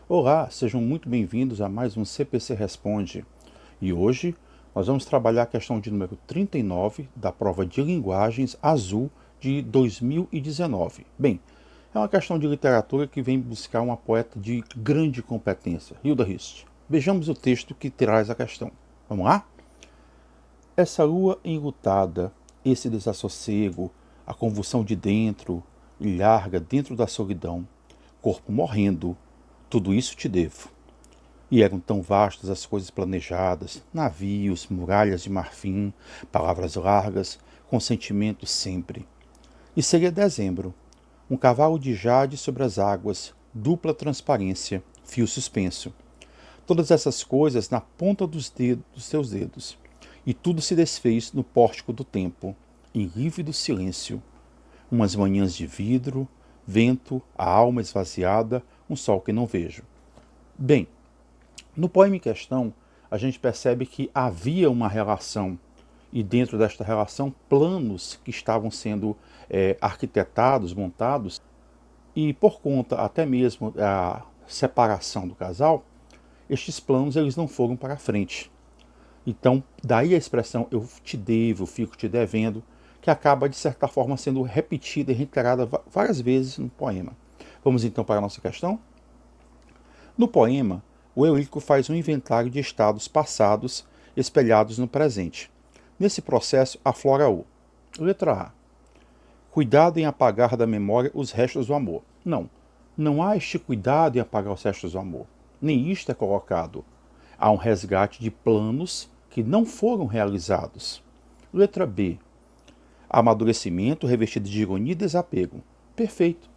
Olá, sejam muito bem-vindos a mais um CPC Responde. E hoje nós vamos trabalhar a questão de número 39 da prova de Linguagens Azul de 2019. Bem, é uma questão de literatura que vem buscar uma poeta de grande competência, Hilda Hilst. Vejamos o texto que traz a questão. Vamos lá? Essa lua enlutada, esse desassossego, a convulsão de dentro, e larga dentro da solidão, corpo morrendo, tudo isso te devo. E eram tão vastas as coisas planejadas, navios, muralhas de marfim, palavras largas, consentimento sempre. E seria dezembro, um cavalo de jade sobre as águas, dupla transparência, fio suspenso. Todas essas coisas na ponta dos seus dedos. E tudo se desfez no pórtico do tempo, em lívido silêncio. Umas manhãs de vidro, vento, a alma esvaziada, um sol que não vejo. Bem, no poema em questão, a gente percebe que havia uma relação, e dentro desta relação, planos que estavam sendo arquitetados, montados, e por conta até mesmo da separação do casal, estes planos eles não foram para frente. Então, daí a expressão eu te devo, fico te devendo, que acaba, de certa forma, sendo repetida e reiterada várias vezes no poema. Vamos então para a nossa questão? No poema, o Eurico faz um inventário de estados passados espelhados no presente. Nesse processo, aflora o. Letra A. Cuidado em apagar da memória os restos do amor. Não há este cuidado em apagar os restos do amor. Nem isto é colocado. Há um resgate de planos que não foram realizados. Letra B. Amadurecimento revestido de ironia e desapego. Perfeito.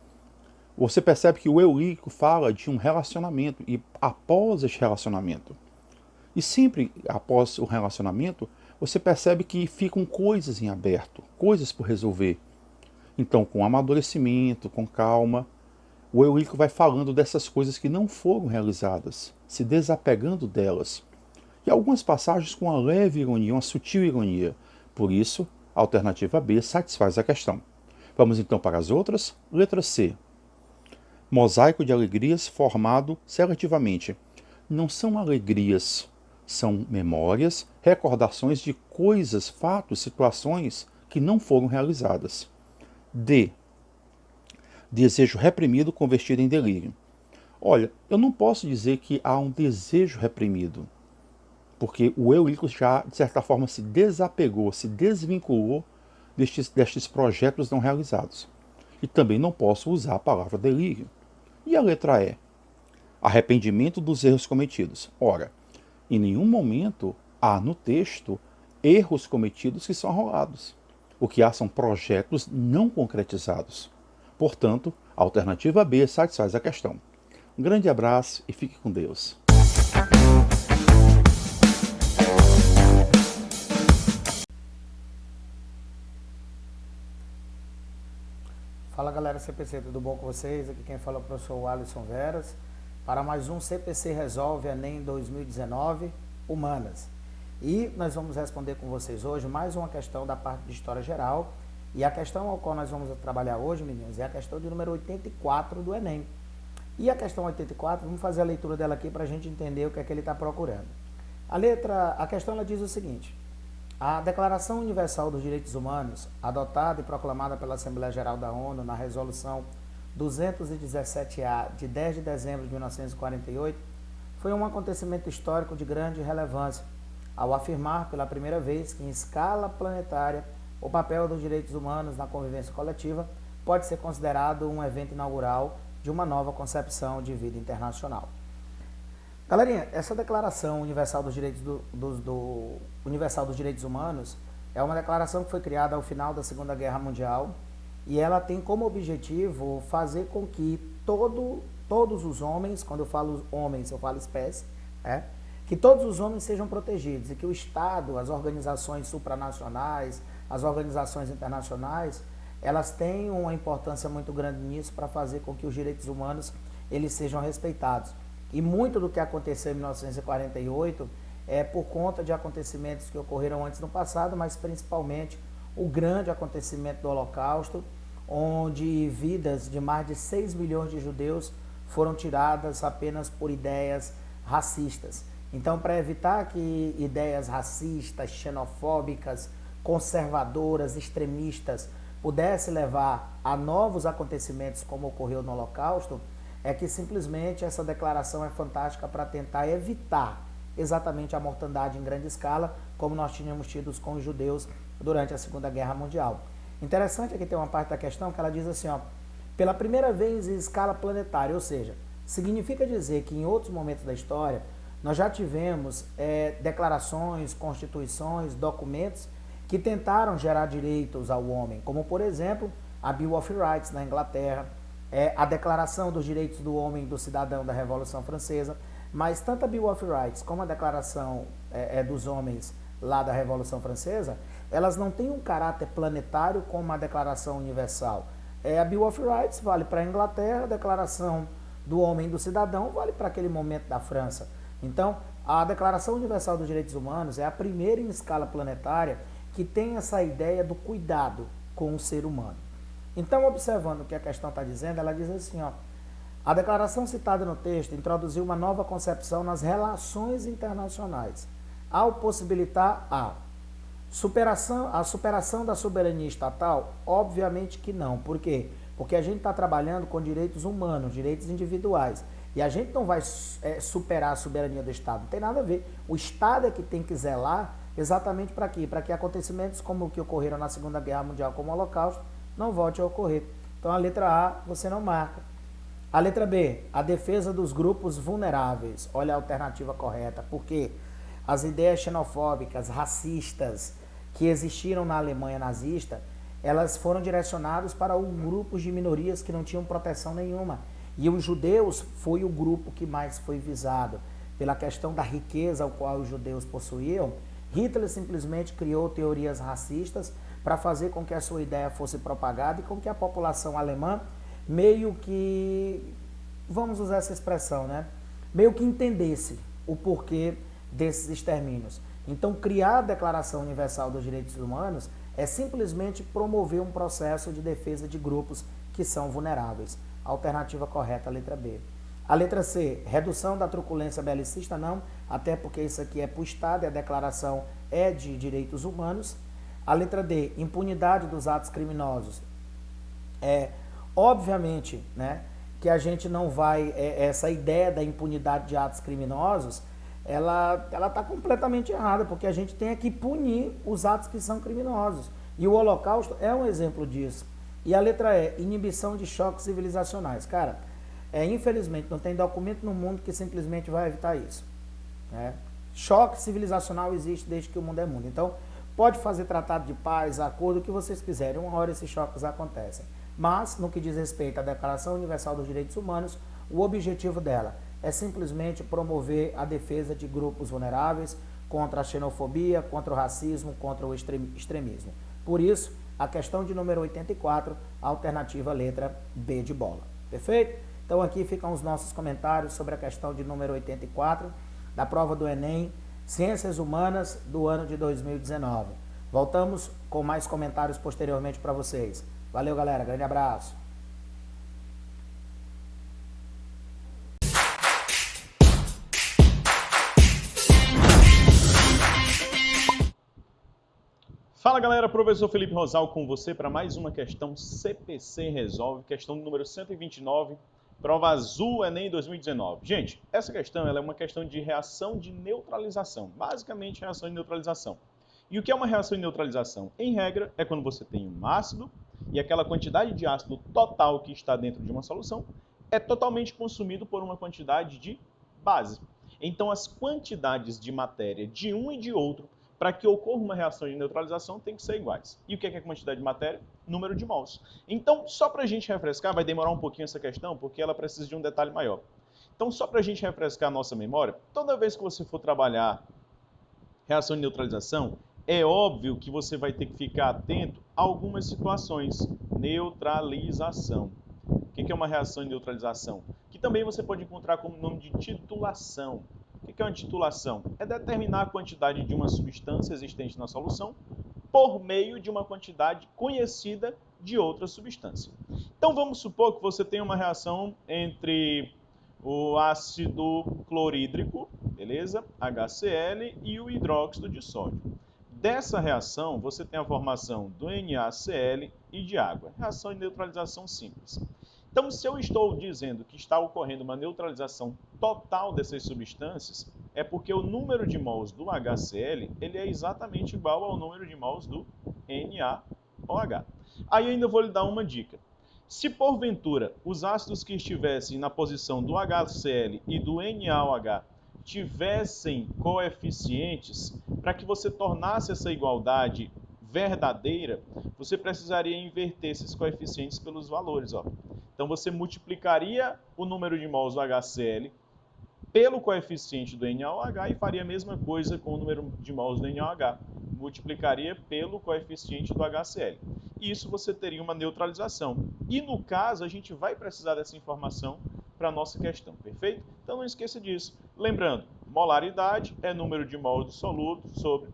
Você percebe que o Eurico fala de um relacionamento e após este relacionamento. E sempre após o relacionamento, você percebe que ficam coisas em aberto, coisas por resolver. Então, com amadurecimento, com calma, o Eurico vai falando dessas coisas que não foram realizadas, se desapegando delas. E algumas passagens com uma leve ironia, uma sutil ironia. Por isso, a alternativa B satisfaz a questão. Vamos então para as outras. Letra C. Mosaico de alegrias formado seletivamente. Não são alegrias, são memórias, recordações de coisas, fatos, situações que não foram realizadas. D. Desejo reprimido convertido em delírio. Olha, eu não posso dizer que há um desejo reprimido, porque o Eurico já, de certa forma, se desapegou, se desvinculou destes projetos não realizados. E também não posso usar a palavra delírio. E a letra E? Arrependimento dos erros cometidos. Ora, em nenhum momento há no texto erros cometidos que são arrolados. O que há são projetos não concretizados. Portanto, a alternativa B satisfaz a questão. Um grande abraço e fique com Deus. Fala galera CPC, tudo bom com vocês? Aqui quem fala é o professor Alisson Veras para mais um CPC Resolve Enem 2019 Humanas. E nós vamos responder com vocês hoje mais uma questão da parte de História Geral. E a questão ao qual nós vamos trabalhar hoje, meninos, é a questão de número 84 do Enem. E a questão 84, vamos fazer a leitura dela aqui para a gente entender o que é que ele está procurando. A questão ela diz o seguinte: a Declaração Universal dos Direitos Humanos, adotada e proclamada pela Assembleia Geral da ONU na Resolução 217-A de 10 de dezembro de 1948, foi um acontecimento histórico de grande relevância, ao afirmar pela primeira vez que, em escala planetária, o papel dos direitos humanos na convivência coletiva pode ser considerado um evento inaugural de uma nova concepção de vida internacional. Galerinha, essa Declaração Universal dos Direitos Humanos é uma declaração que foi criada ao final da Segunda Guerra Mundial e ela tem como objetivo fazer com que todos os homens, quando eu falo homens, eu falo espécie, que todos os homens sejam protegidos e que o Estado, as organizações supranacionais, as organizações internacionais, elas têm uma importância muito grande nisso para fazer com que os direitos humanos eles sejam respeitados. E muito do que aconteceu em 1948 é por conta de acontecimentos que ocorreram antes no passado, mas principalmente o grande acontecimento do Holocausto, onde vidas de mais de 6 milhões de judeus foram tiradas apenas por ideias racistas. Então, para evitar que ideias racistas, xenofóbicas, conservadoras, extremistas pudessem levar a novos acontecimentos como ocorreu no Holocausto, é que simplesmente essa declaração é fantástica para tentar evitar exatamente a mortandade em grande escala, como nós tínhamos tido com os judeus durante a Segunda Guerra Mundial. Interessante é que tem uma parte da questão que ela diz assim, ó, pela primeira vez em escala planetária, ou seja, significa dizer que em outros momentos da história nós já tivemos declarações, constituições, documentos que tentaram gerar direitos ao homem, como por exemplo a Bill of Rights na Inglaterra, a Declaração dos Direitos do Homem e do Cidadão da Revolução Francesa, mas tanto a Bill of Rights como a Declaração dos Homens lá da Revolução Francesa, elas não têm um caráter planetário como a Declaração Universal. A Bill of Rights vale para a Inglaterra, a Declaração do Homem e do Cidadão vale para aquele momento da França. Então, a Declaração Universal dos Direitos Humanos é a primeira em escala planetária que tem essa ideia do cuidado com o ser humano. Então, observando o que a questão está dizendo, ela diz assim, ó, a declaração citada no texto introduziu uma nova concepção nas relações internacionais, ao possibilitar a superação da soberania estatal? Obviamente que não. Por quê? Porque a gente está trabalhando com direitos humanos, direitos individuais. E a gente não vai superar a soberania do Estado. Não tem nada a ver. O Estado é que tem que zelar exatamente para quê? Para que acontecimentos como o que ocorreram na Segunda Guerra Mundial, como o Holocausto, não volte a ocorrer. Então a letra A você não marca. A letra B, a defesa dos grupos vulneráveis. Olha a alternativa correta. Por quê? As ideias xenofóbicas, racistas que existiram na Alemanha nazista, elas foram direcionadas para grupos de minorias que não tinham proteção nenhuma. E os judeus foi o grupo que mais foi visado. Pela questão da riqueza ao qual os judeus possuíam, Hitler simplesmente criou teorias racistas para fazer com que a sua ideia fosse propagada e com que a população alemã meio que, vamos usar essa expressão, né? Meio que entendesse o porquê desses extermínios. Então, criar a Declaração Universal dos Direitos Humanos é simplesmente promover um processo de defesa de grupos que são vulneráveis. Alternativa correta, a letra B. A letra C, redução da truculência belicista, não, até porque isso aqui é para o Estado e a declaração é de direitos humanos. A letra D, impunidade dos atos criminosos. Obviamente, né, que a gente não vai, essa ideia da impunidade de atos criminosos, ela está completamente errada, porque a gente tem que punir os atos que são criminosos. E o Holocausto é um exemplo disso. E a letra E, inibição de choques civilizacionais. Cara, infelizmente não tem documento no mundo que simplesmente vai evitar isso. Né? Choque civilizacional existe desde que o mundo é mundo. Então, pode fazer tratado de paz, acordo, o que vocês quiserem. Uma hora esses choques acontecem. Mas, no que diz respeito à Declaração Universal dos Direitos Humanos, o objetivo dela é simplesmente promover a defesa de grupos vulneráveis contra a xenofobia, contra o racismo, contra o extremismo. Por isso, a questão de número 84, a alternativa letra B de bola. Perfeito? Então aqui ficam os nossos comentários sobre a questão de número 84, da prova do Enem, Ciências Humanas do ano de 2019. Voltamos com mais comentários posteriormente para vocês. Valeu, galera. Grande abraço. Fala galera, professor Felipe Rosal com você para mais uma questão CPC Resolve, questão número 129, prova azul Enem 2019. Gente, essa questão ela é uma questão de reação de neutralização, basicamente reação de neutralização. E o que é uma reação de neutralização? Em regra, é quando você tem um ácido e aquela quantidade de ácido total que está dentro de uma solução é totalmente consumido por uma quantidade de base. Então as quantidades de matéria de um e de outro, para que ocorra uma reação de neutralização, tem que ser iguais. E o que é a quantidade de matéria? Número de mols. Então, só para a gente refrescar, vai demorar um pouquinho essa questão, porque ela precisa de um detalhe maior. Então, só para a gente refrescar a nossa memória, toda vez que você for trabalhar reação de neutralização, é óbvio que você vai ter que ficar atento a algumas situações. Neutralização. O que é uma reação de neutralização? Que também você pode encontrar como nome de titulação. O que é uma titulação? É determinar a quantidade de uma substância existente na solução por meio de uma quantidade conhecida de outra substância. Então vamos supor que você tem uma reação entre o ácido clorídrico, beleza? HCl e o hidróxido de sódio. Dessa reação, você tem a formação do NaCl e de água. Reação de neutralização simples. Então, se eu estou dizendo que está ocorrendo uma neutralização total dessas substâncias, é porque o número de mols do HCl ele é exatamente igual ao número de mols do NaOH. Aí eu ainda vou lhe dar uma dica. Se porventura os ácidos que estivessem na posição do HCl e do NaOH tivessem coeficientes, para que você tornasse essa igualdade verdadeira, você precisaria inverter esses coeficientes pelos valores. Ó. Então você multiplicaria o número de mols do HCl pelo coeficiente do NaOH e faria a mesma coisa com o número de mols do NaOH. Multiplicaria pelo coeficiente do HCl. E isso você teria uma neutralização. E no caso, a gente vai precisar dessa informação para a nossa questão, perfeito? Então não esqueça disso. Lembrando, molaridade é número de mols do soluto sobre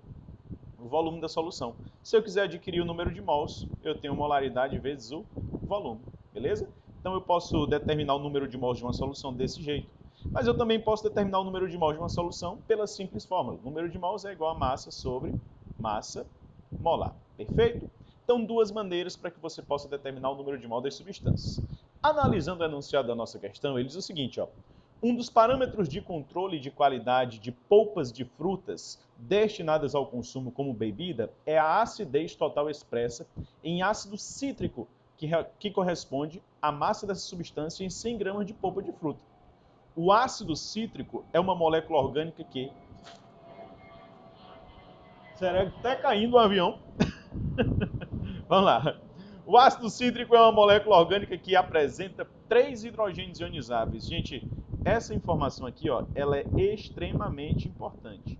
o volume da solução. Se eu quiser adquirir o número de mols, eu tenho molaridade vezes o volume, beleza? Então eu posso determinar o número de mols de uma solução desse jeito. Mas eu também posso determinar o número de mols de uma solução pela simples fórmula. O número de mols é igual a massa sobre massa molar. Perfeito? Então, duas maneiras para que você possa determinar o número de mols das substâncias. Analisando o enunciado da nossa questão, ele diz o seguinte, ó. Um dos parâmetros de controle de qualidade de polpas de frutas destinadas ao consumo como bebida é a acidez total expressa em ácido cítrico, que corresponde à massa dessa substância em 100 gramas de polpa de fruta. O ácido cítrico é uma molécula orgânica que... Será que está caindo um avião? Vamos lá. O ácido cítrico é uma molécula orgânica que apresenta 3 hidrogênios ionizáveis. Gente, essa informação aqui, ó, ela é extremamente importante.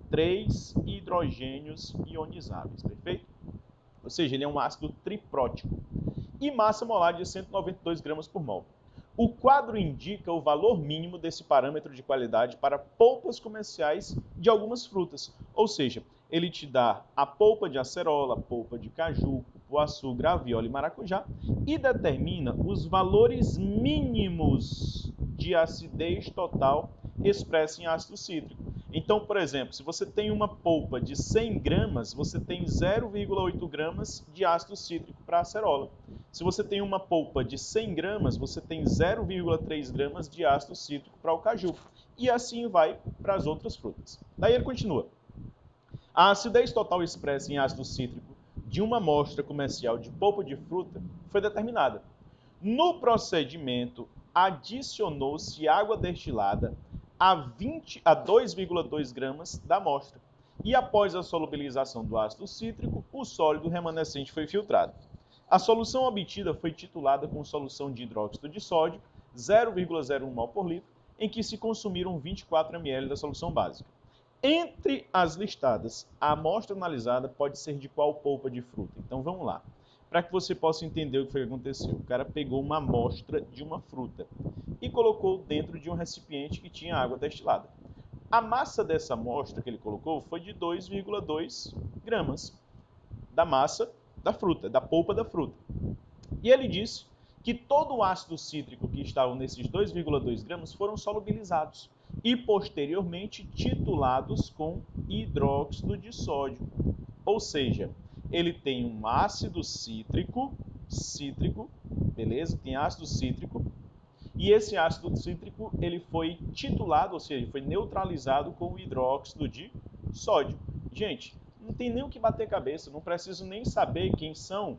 3 hidrogênios ionizáveis, perfeito? Ou seja, ele é um ácido triprótico. E massa molar de 192 gramas por mol. O quadro indica o valor mínimo desse parâmetro de qualidade para polpas comerciais de algumas frutas. Ou seja, ele te dá a polpa de acerola, polpa de caju, cupuaçu, graviola e maracujá e determina os valores mínimos de acidez total expressa em ácido cítrico. Então, por exemplo, se você tem uma polpa de 100 gramas, você tem 0,8 gramas de ácido cítrico para a acerola. Se você tem uma polpa de 100 gramas, você tem 0,3 gramas de ácido cítrico para o caju. E assim vai para as outras frutas. Daí ele continua. A acidez total expressa em ácido cítrico de uma amostra comercial de polpa de fruta foi determinada. No procedimento, adicionou-se água destilada a 2,2 gramas da amostra. E após a solubilização do ácido cítrico, o sólido remanescente foi filtrado. A solução obtida foi titulada com solução de hidróxido de sódio, 0,01 mol por litro, em que se consumiram 24 ml da solução básica. Entre as listadas, a amostra analisada pode ser de qual polpa de fruta? Então vamos lá. Para que você possa entender o que foi que aconteceu. O cara pegou uma amostra de uma fruta e colocou dentro de um recipiente que tinha água destilada. A massa dessa amostra que ele colocou foi de 2,2 gramas da massa da fruta, da polpa da fruta. E ele disse que todo o ácido cítrico que estava nesses 2,2 gramas foram solubilizados e posteriormente titulados com hidróxido de sódio. Ou seja, ele tem um ácido cítrico, beleza? Tem ácido cítrico, e esse ácido cítrico ele foi titulado, ou seja, foi neutralizado com o hidróxido de sódio. Gente, não tem nem o que bater cabeça, não preciso nem saber quem são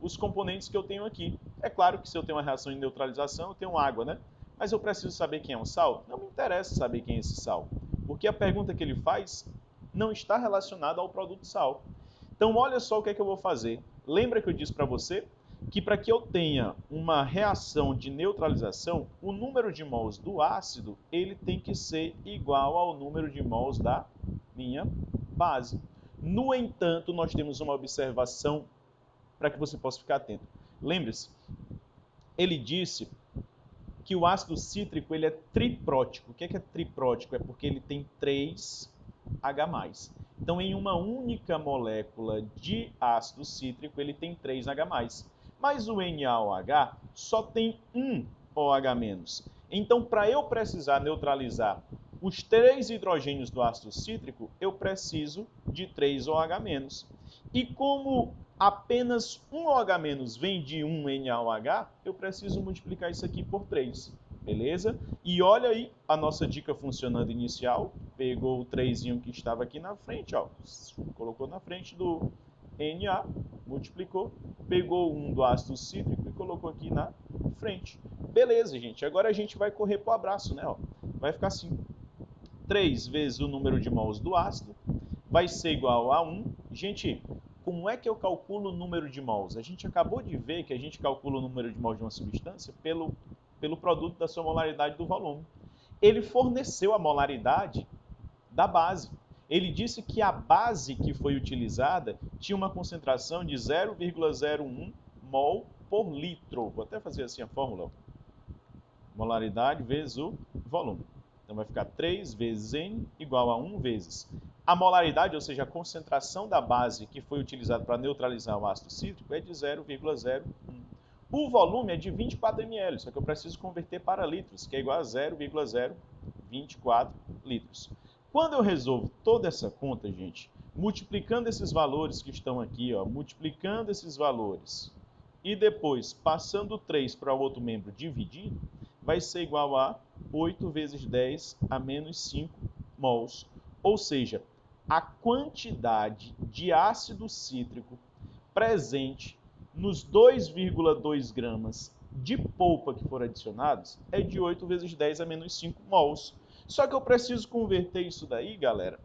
os componentes que eu tenho aqui. É claro que se eu tenho uma reação de neutralização, eu tenho água, né? Mas eu preciso saber quem é o sal? Não me interessa saber quem é esse sal, porque a pergunta que ele faz não está relacionada ao produto sal. Então, olha só o que é que eu vou fazer. Lembra que eu disse para você que para que eu tenha uma reação de neutralização, o número de mols do ácido ele tem que ser igual ao número de mols da minha base. No entanto, nós temos uma observação para que você possa ficar atento. Lembre-se, ele disse que o ácido cítrico ele é triprótico. O que é triprótico? É porque ele tem 3H+. Então, em uma única molécula de ácido cítrico, ele tem 3H+. Mas o NaOH só tem um OH-. Então, para eu precisar neutralizar os 3 hidrogênios do ácido cítrico, eu preciso de 3 OH-. E como apenas um OH- vem de um NaOH, eu preciso multiplicar isso aqui por 3, beleza? E olha aí a nossa dica funcionando inicial, pegou o 3 que estava aqui na frente, ó, colocou na frente do Na, multiplicou, pegou um do ácido cítrico e colocou aqui na frente. Beleza, gente, agora a gente vai correr para o abraço, né? Ó. Vai ficar assim, 3 vezes o número de mols do ácido vai ser igual a 1. Gente, como é que eu calculo o número de mols? A gente acabou de ver que a gente calcula o número de mols de uma substância pelo produto da sua molaridade do volume. Ele forneceu a molaridade da base. Ele disse que a base que foi utilizada tinha uma concentração de 0,01 mol por litro. Vou até fazer assim a fórmula. Molaridade vezes o volume. Então vai ficar 3 vezes N igual a 1 vezes a molaridade, ou seja, a concentração da base que foi utilizada para neutralizar o ácido cítrico é de 0,01. O volume é de 24 ml, só que eu preciso converter para litros, que é igual a 0,024 litros. Quando eu resolvo toda essa conta, gente, multiplicando esses valores que estão aqui, ó, multiplicando esses valores, e depois passando 3 para o outro membro dividido, vai ser igual a 8 vezes 10 a menos 5 mols. Ou seja, a quantidade de ácido cítrico presente nos 2,2 gramas de polpa que foram adicionados é de 8 vezes 10 a menos 5 mols. Só que eu preciso converter isso daí, galera,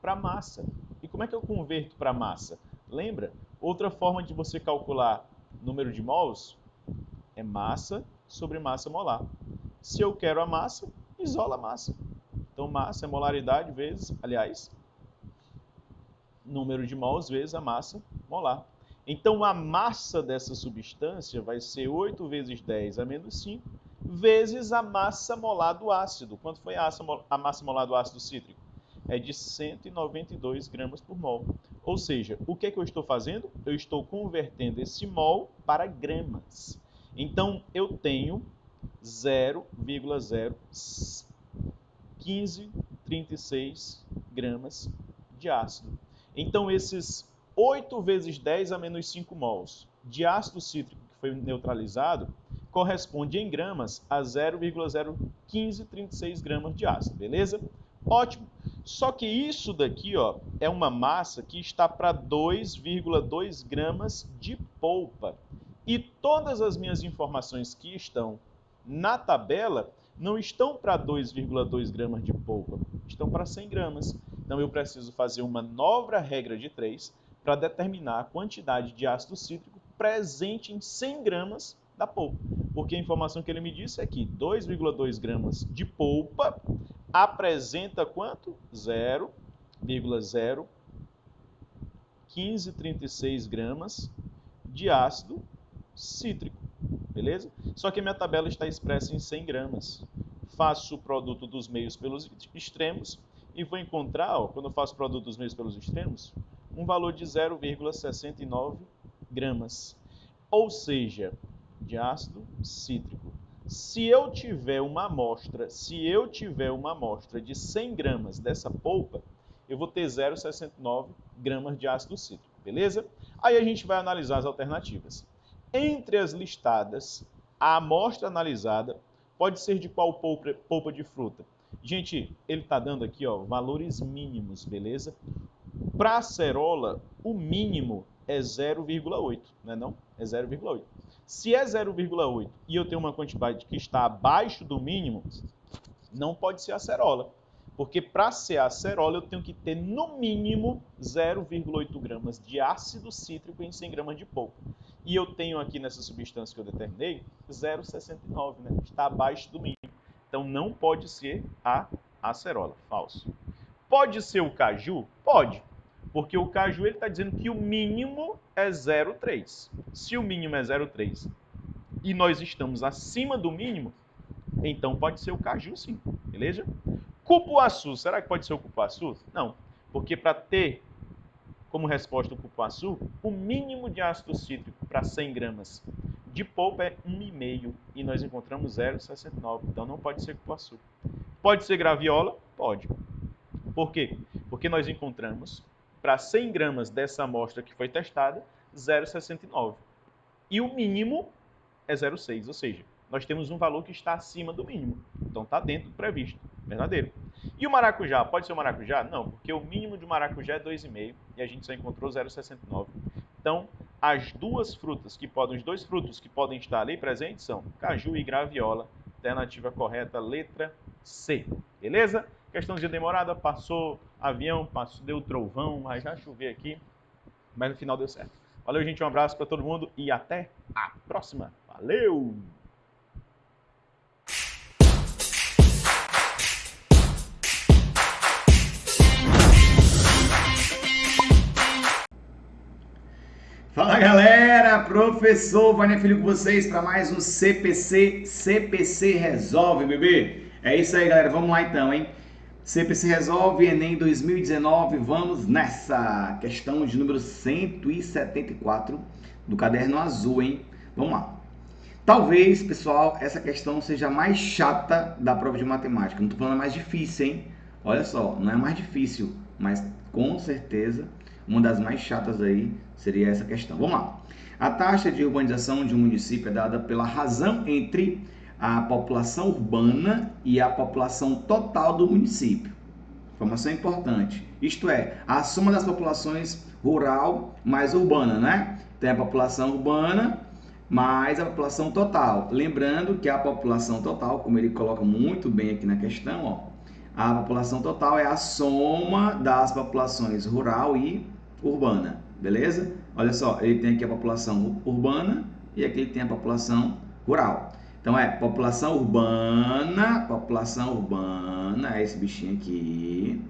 para massa. E como é que eu converto para massa? Lembra? Outra forma de você calcular número de mols é massa sobre massa molar. Se eu quero a massa, isola a massa. Então, massa é molaridade vezes, aliás, número de mols vezes a massa molar. Então, a massa dessa substância vai ser 8 vezes 10 a menos 5, vezes a massa molar do ácido. Quanto foi a massa molar do ácido cítrico? É de 192 gramas por mol. Ou seja, o que é que eu estou fazendo? Eu estou convertendo esse mol para gramas. Então, eu tenho 0,01536 gramas de ácido. Então, esses 8 vezes 10 a menos 5 mols de ácido cítrico que foi neutralizado corresponde em gramas a 0,01536 gramas de ácido, beleza? Ótimo. Só que isso daqui, ó, é uma massa que está para 2,2 gramas de polpa. E todas as minhas informações que estão na tabela não estão para 2,2 gramas de polpa, estão para 100 gramas. Então eu preciso fazer uma nova regra de 3 para determinar a quantidade de ácido cítrico presente em 100 gramas da polpa. Porque a informação que ele me disse é que 2,2 gramas de polpa apresenta quanto? 0,01536 gramas de ácido cítrico, beleza? Só que a minha tabela está expressa em 100 gramas. Faço o produto dos meios pelos extremos e vou encontrar, ó, quando eu faço o produto dos meios pelos extremos, um valor de 0,69 gramas. Ou seja, de ácido cítrico. Se eu tiver uma amostra de 100 gramas dessa polpa, eu vou ter 0,69 gramas de ácido cítrico, beleza? Aí a gente vai analisar as alternativas. Entre as listadas, a amostra analisada pode ser de qual polpa de fruta? Gente, ele está dando aqui, ó, valores mínimos, beleza? Para a acerola, o mínimo é 0,8, não é não? É 0,8. Se é 0,8 e eu tenho uma quantidade que está abaixo do mínimo, não pode ser acerola. Porque para ser acerola eu tenho que ter no mínimo 0,8 gramas de ácido cítrico em 100 gramas de polpa. E eu tenho aqui nessa substância que eu determinei 0,69, né? Está abaixo do mínimo. Então não pode ser a acerola. Falso. Pode ser o caju? Pode. Porque o caju está dizendo que o mínimo é 0,3. Se o mínimo é 0,3 e nós estamos acima do mínimo, então pode ser o caju sim, beleza? Cupuaçu, será que pode ser o cupuaçu? Não, porque para ter como resposta o cupuaçu, o mínimo de ácido cítrico para 100 gramas de polpa é 1,5 e nós encontramos 0,69. Então não pode ser cupuaçu. Pode ser graviola? Pode. Por quê? Porque nós encontramos, para 100 gramas dessa amostra que foi testada, 0,69. E o mínimo é 0,6, ou seja, nós temos um valor que está acima do mínimo. Então está dentro do previsto, verdadeiro. E o maracujá? Pode ser o maracujá? Não, porque o mínimo de maracujá é 2,5 e a gente só encontrou 0,69. Então, os dois frutos que podem estar ali presentes são caju e graviola. Alternativa correta, letra C. Beleza? Questãozinha demorada, passou avião, deu trovão, mas já choveu aqui, mas no final deu certo. Valeu, gente, um abraço para todo mundo e até a próxima. Valeu! Fala galera, professor Wagner Filho com vocês para mais um CPC Resolve, bebê. É isso aí galera, vamos lá então, hein? CPC Resolve, Enem 2019, vamos nessa! Questão de número 174 do caderno azul, hein? Vamos lá. Talvez, pessoal, essa questão seja a mais chata da prova de matemática. Não tô falando a mais difícil, hein? Olha só, não é a mais difícil, mas com certeza uma das mais chatas aí seria essa questão. Vamos lá. A taxa de urbanização de um município é dada pela razão entre a população urbana e a população total do município. Informação importante. Isto é, a soma das populações rural mais urbana, né? Tem a população urbana mais a população total. Lembrando que a população total, como ele coloca muito bem aqui na questão, ó, a população total é a soma das populações rural e urbana, beleza? Olha só, ele tem aqui a população urbana e aqui ele tem a população rural. Então é população urbana, é esse bichinho aqui,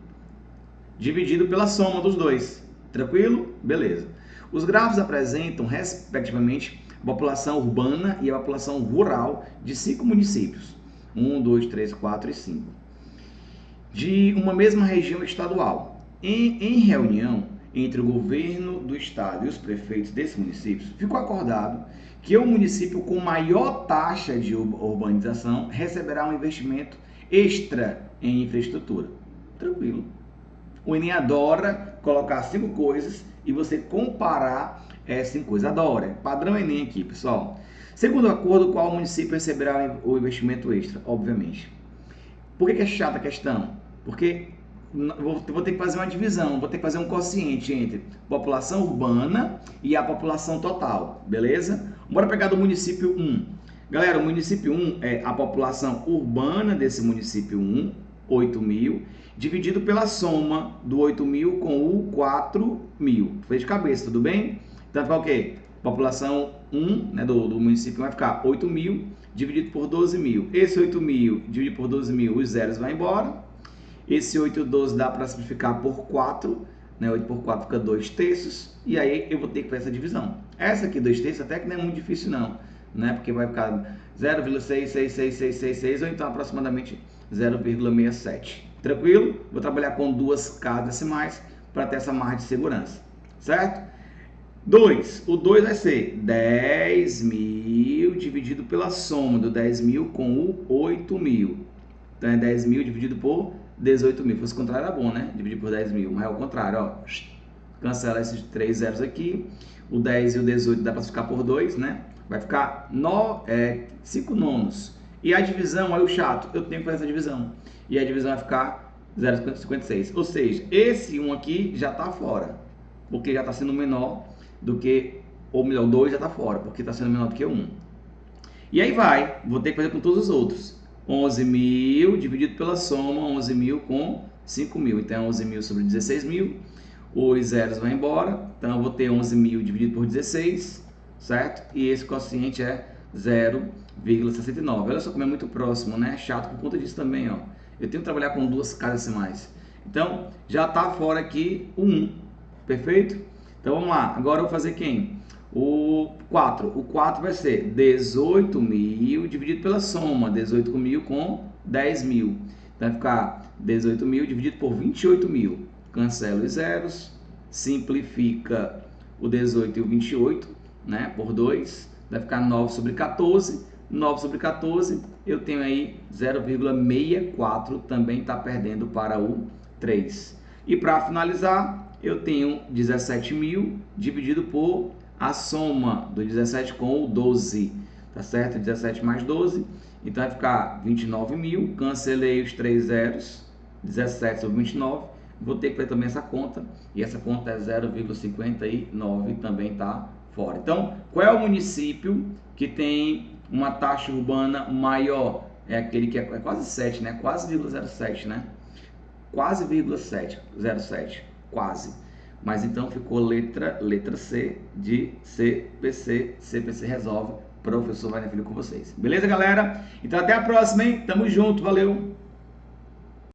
dividido pela soma dos dois. Tranquilo? Beleza. Os gráficos apresentam, respectivamente, a população urbana e a população rural de 5 municípios. 1, 2, 3, 4 e 5. De uma mesma região estadual. Em reunião entre o governo do estado e os prefeitos desses municípios, ficou acordado que o município com maior taxa de urbanização receberá um investimento extra em infraestrutura. Tranquilo. O Enem adora colocar 5 coisas e você comparar 5 coisas. Adora. Padrão Enem aqui, pessoal. Segundo o acordo, qual município receberá o investimento extra? Obviamente. Por que é chata a questão? Porque vou ter que fazer uma divisão, vou ter que fazer um quociente entre população urbana e a população total, beleza? Bora pegar do município 1. Galera, o município 1 é a população urbana desse município 1, 8.000, dividido pela soma do 8.000 com o 4.000. Fez de cabeça, tudo bem? Então vai ficar o quê? População 1, né, do município vai ficar 8.000 dividido por 12.000. Esse 8.000 dividido por 12.000, os zeros vão embora. Esse 8 e 12 dá para simplificar por 4, né? 8 por 4 fica 2 terços, e aí eu vou ter que fazer essa divisão. Essa aqui, 2 terços, até que não é muito difícil não, né? Porque vai ficar 0,66666, ou então aproximadamente 0,67. Tranquilo? Vou trabalhar com 2 casas decimais para ter essa margem de segurança, certo? 2, o 2 vai ser 10.000 dividido pela soma do 10.000 com o 8.000. Então é 10.000 dividido por 18.000. Se fosse o contrário era bom, né? Dividir por 10.000, mas é o contrário, ó. Cancela esses 3 zeros aqui. O 10 e o 18 dá para ficar por 2, né? Vai ficar 5 nonos. E a divisão, olha o chato, eu tenho que fazer essa divisão. E a divisão vai ficar 0,56. Ou seja, esse 1 aqui já está fora, porque já está sendo menor do que, ou melhor, o 2 já está fora, porque está sendo menor do que o 1. E aí vou ter que fazer com todos os outros. 11.000 dividido pela soma, 11.000 com 5.000. Então, 11.000 sobre 16.000. Os zeros vão embora. Então, eu vou ter 11.000 dividido por 16, certo? E esse quociente é 0,69. Olha só como é muito próximo, né? Chato por conta disso também, ó. Eu tenho que trabalhar com 2 casas decimais. Então, já está fora aqui o 1. Perfeito? Então, vamos lá. Agora eu vou fazer quem? O 4. O 4 vai ser 18.000 dividido pela soma. 18.000 com 10.000. Então vai ficar 18.000 dividido por 28.000. Cancela os zeros. Simplifica o 18 e o 28, né, por 2. vai ficar 9 sobre 14. 9 sobre 14, eu tenho aí 0,64, também está perdendo para o 3. E para finalizar, eu tenho 17.000 dividido por a soma do 17 com o 12, tá certo? 17 mais 12, então vai ficar 29.000, cancelei os 3 zeros, 17 sobre 29, vou ter que fazer também essa conta, e essa conta é 0,59, também está fora. Então, qual é o município que tem uma taxa urbana maior? É aquele que é quase 7, né? Quase 0,07, né? Quase 0,7, quase. Mas então ficou letra C de CPC. CPC resolve. Professor Wagner Filho com vocês. Beleza, galera? Então até a próxima, hein? Tamo junto, valeu!